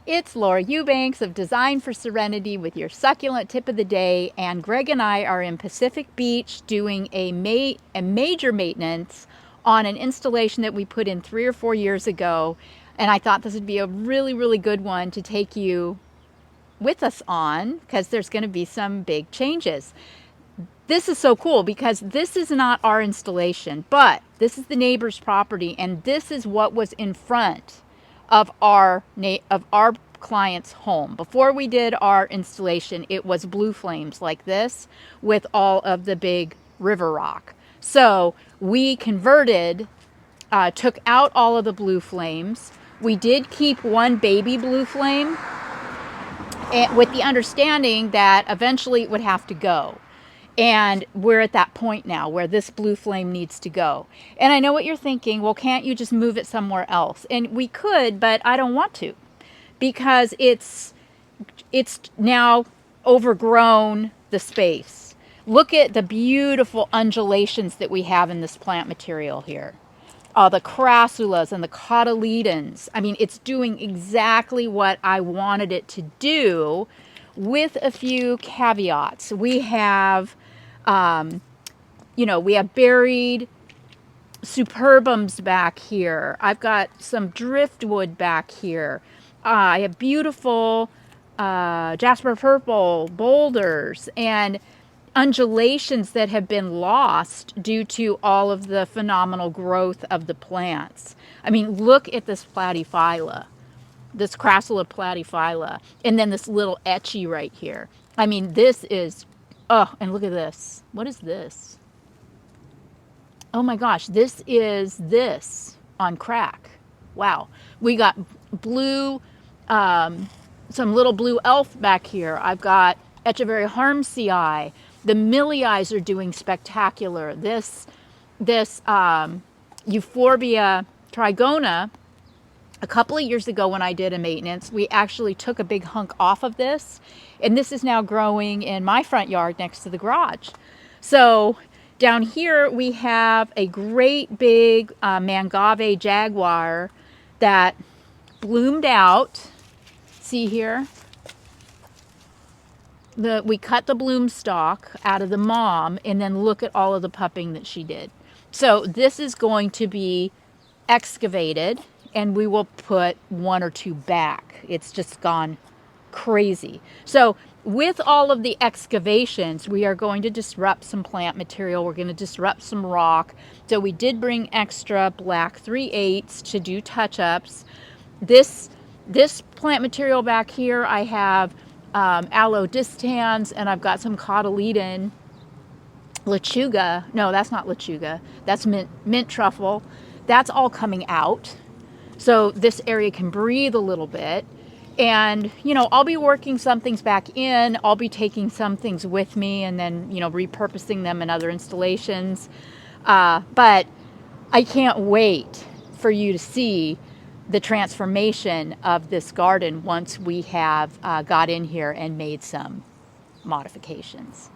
It's Laura Eubanks of Design for Serenity with your succulent tip of the day, and Greg and I are in Pacific Beach doing a major maintenance on an installation that we put in 3 or 4 years ago, and I thought this would be a really good one to take you with us on because there's going to be some big changes. This is so cool because this is not our installation, but this is the neighbor's property, and this is what was in front of our client's home. Before we did our installation, it was blue flames like this with all of the big river rock. So we converted, took out all of the blue flames. We did keep one baby blue flame, with the understanding that eventually it would have to go. And we're at that point now where this blue flame needs to go. And I know what you're thinking, well, can't you just move it somewhere else? And we could, but I don't want to, because it's now overgrown the space. Look at the beautiful undulations that we have in this plant material here. The crassulas and the cotyledons. I mean, it's doing exactly what I wanted it to do, with a few caveats. We have we have buried superbums back here. I've got some driftwood back here. I have beautiful jasper purple boulders and undulations that have been lost due to all of the phenomenal growth of the plants. I mean, look at this platyphylla, this crassula platyphylla, and then this little etchy right here. I mean, this is, oh, and look at this. What is this? Oh my gosh, this is this on crack. Wow. We got blue, some little blue elf back here. I've got Echeveria harmsii. The millii are doing spectacular. This Euphorbia trigona, a couple of years ago when I did a maintenance, we actually took a big hunk off of this, and this is now growing in my front yard next to the garage. So down here we have a great big mangave jaguar that bloomed out. See here? We cut the bloom stalk out of the mom, and then look at all of the pupping that she did. So this is going to be excavated, and we will put one or two back. It's just gone crazy. So with all of the excavations, we are going to disrupt some plant material. We're going to disrupt some rock. So we did bring extra black 3/8 to do touch-ups. This plant material back here, I have aloe distans, and I've got some cotyledon, lechuga. No, that's not lechuga. That's mint truffle. That's all coming out, so this area can breathe a little bit. And I'll be working some things back in. I'll be taking some things with me, and then repurposing them in other installations. But I can't wait for you to see the transformation of this garden once we have got in here and made some modifications.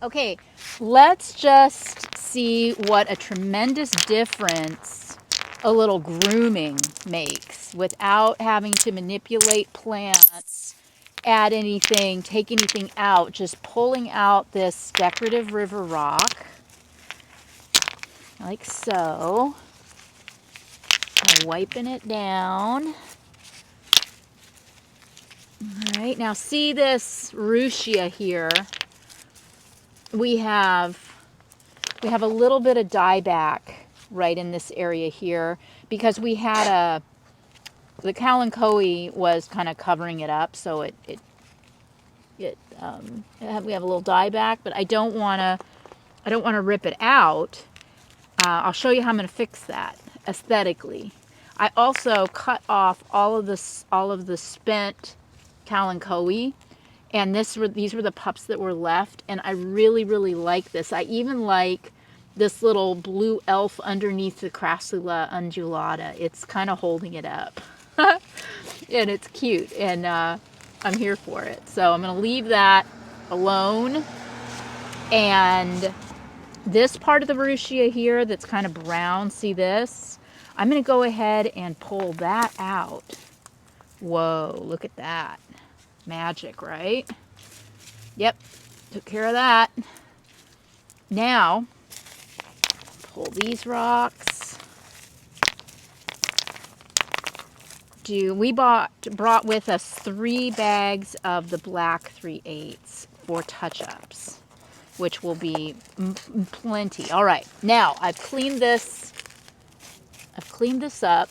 Okay, let's just see what a tremendous difference a little grooming makes without having to manipulate plants, add anything, take anything out. Just pulling out this decorative river rock, like so. And wiping it down. All right, now see this ruchia here. We have a little bit of dieback right in this area here because we had the kalanchoe was kind of covering it up, so we have a little dieback, but I don't want to rip it out. I'll show you how I'm going to fix that aesthetically. I also cut off all of the spent kalanchoe, and these were the pups that were left, and I really, really like this. I even like this little blue elf underneath the Crassula undulata. It's kind of holding it up. And it's cute, and I'm here for it. So I'm going to leave that alone. And this part of the Maruschia here that's kind of brown, see this? I'm going to go ahead and pull that out. Whoa, look at that. Magic, right? Yep, took care of that. Now, pull these rocks. We brought with us 3 bags of the black 3/8 for touch-ups, which will be plenty. All right, now I've cleaned this up,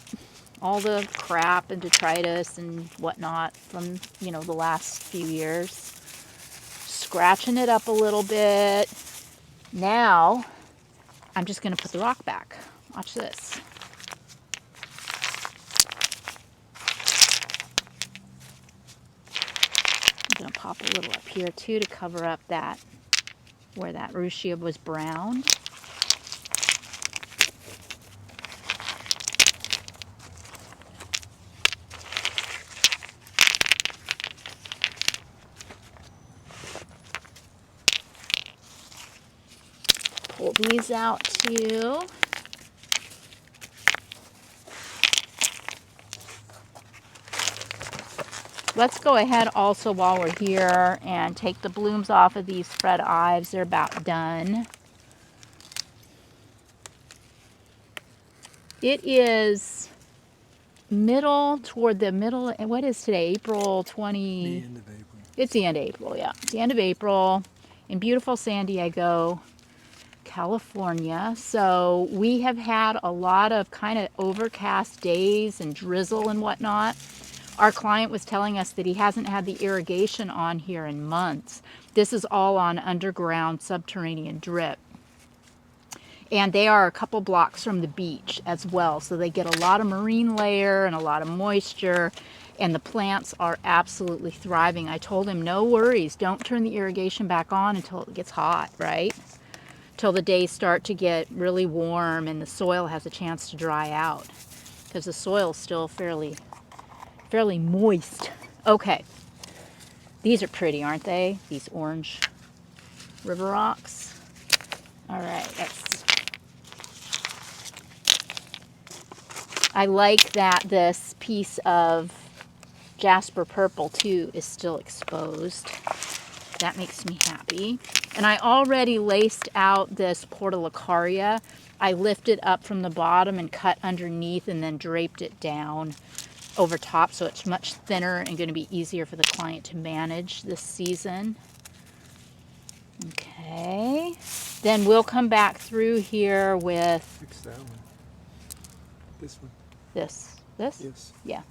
all the crap and detritus and whatnot from, the last few years. Scratching it up a little bit. Now, I'm just going to put the rock back. Watch this. I'm going to pop a little up here too to cover up that, where that Maruschia was brown. Pull these out too. Let's go ahead also while we're here and take the blooms off of these Fred Ives. They're about done. It is toward the middle, what is today? April 20? The end of April. It's the end of April, yeah. It's the end of April in beautiful San Diego, California. So we have had a lot of kind of overcast days and drizzle and whatnot. Our client was telling us that he hasn't had the irrigation on here in months. This is all on underground subterranean drip. And they are a couple blocks from the beach as well. So they get a lot of marine layer and a lot of moisture. And the plants are absolutely thriving. I told him, no worries. Don't turn the irrigation back on until it gets hot, right? Till the days start to get really warm and the soil has a chance to dry out. Because the soil is still fairly moist. Okay. These are pretty, aren't they? These orange river rocks. All right, I like that this piece of jasper purple too is still exposed. That makes me happy. And I already laced out this portulacaria. I lifted up from the bottom and cut underneath and then draped it down over top, so it's much thinner and going to be easier for the client to manage this season. Okay, then we'll come back through here with Fix that one. This one. this. Yes. Yeah.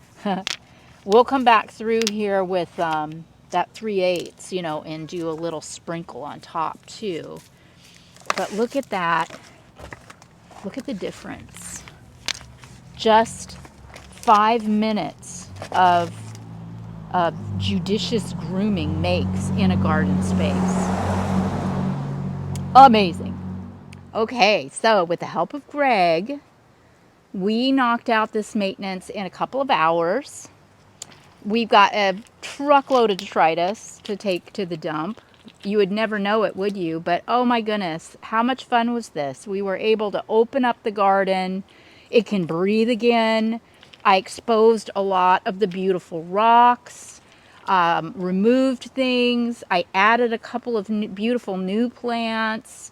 We'll come back through here with that 3/8, and do a little sprinkle on top too. But look at that. Look at the difference. Just 5 minutes of judicious grooming makes in a garden space. Amazing. Okay, so with the help of Greg, we knocked out this maintenance in a couple of hours. We've got a truckload of detritus to take to the dump. You would never know it, would you? But oh my goodness, how much fun was this? We were able to open up the garden. It can breathe again. I exposed a lot of the beautiful rocks, removed things. I added a couple of beautiful new plants.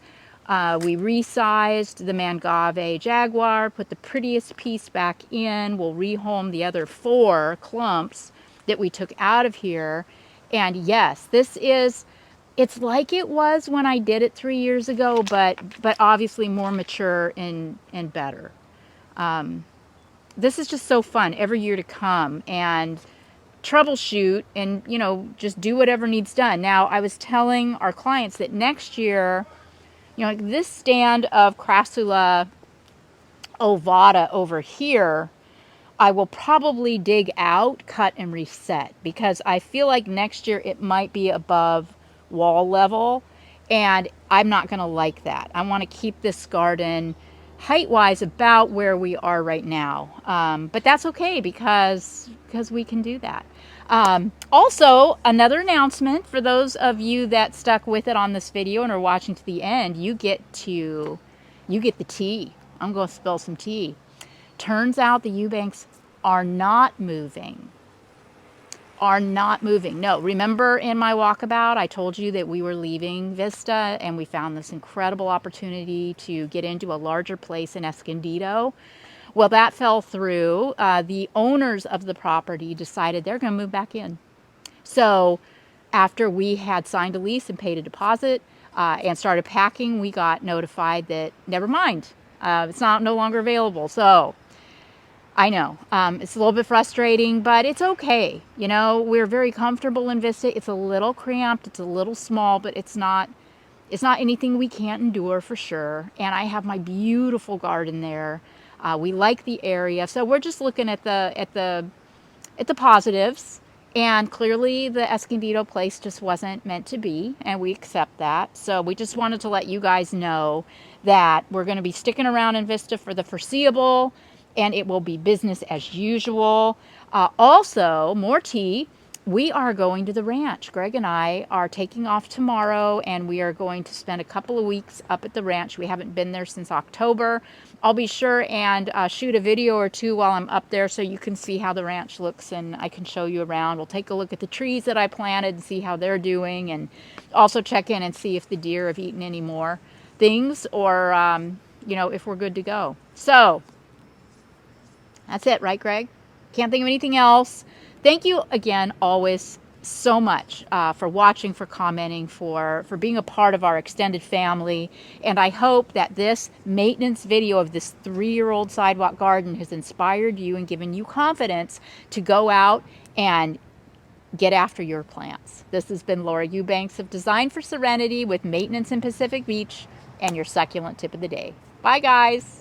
We resized the Mangave Jaguar, put the prettiest piece back in. We'll rehome the other 4 clumps that we took out of here. And yes, it's like it was when I did it 3 years ago, but obviously more mature and better. This is just so fun every year to come and troubleshoot and, just do whatever needs done. Now, I was telling our clients that next year, like this stand of Crassula ovata over here, I will probably dig out, cut, and reset because I feel like next year it might be above wall level, and I'm not going to like that. I want to keep this garden height-wise about where we are right now, but that's okay because we can do that. Also, another announcement for those of you that stuck with it on this video and are watching to the end, you get the tea. I'm going to spill some tea. Turns out the Eubanks are not moving. Are not moving. No, remember in my walkabout, I told you that we were leaving Vista and we found this incredible opportunity to get into a larger place in Escondido. Well, that fell through. The owners of the property decided they're going to move back in. So after we had signed a lease and paid a deposit and started packing, we got notified that never mind, it's no longer available. So I know it's a little bit frustrating, but it's okay. You know, we're very comfortable in Vista. It's a little cramped, it's a little small, but it's not anything we can't endure for sure. And I have my beautiful garden there. We like the area, so we're just looking at the positives. And clearly the Escondido place just wasn't meant to be, and we accept that. So we just wanted to let you guys know that we're going to be sticking around in Vista for the foreseeable, and it will be business as usual. Also, more tea. We are going to the ranch. Greg and I are taking off tomorrow, and we are going to spend a couple of weeks up at the ranch. We haven't been there since October. I'll be sure and shoot a video or two while I'm up there so you can see how the ranch looks, and I can show you around. We'll take a look at the trees that I planted and see how they're doing, and also check in and see if the deer have eaten any more things or, you know, if we're good to go. So that's it, right, Greg? Can't think of anything else. Thank you again, always so much for watching, for commenting, for being a part of our extended family. And I hope that this maintenance video of this 3-year-old sidewalk garden has inspired you and given you confidence to go out and get after your plants. This has been Laura Eubanks of Design for Serenity with Maintenance in Pacific Beach and your succulent tip of the day. Bye, guys.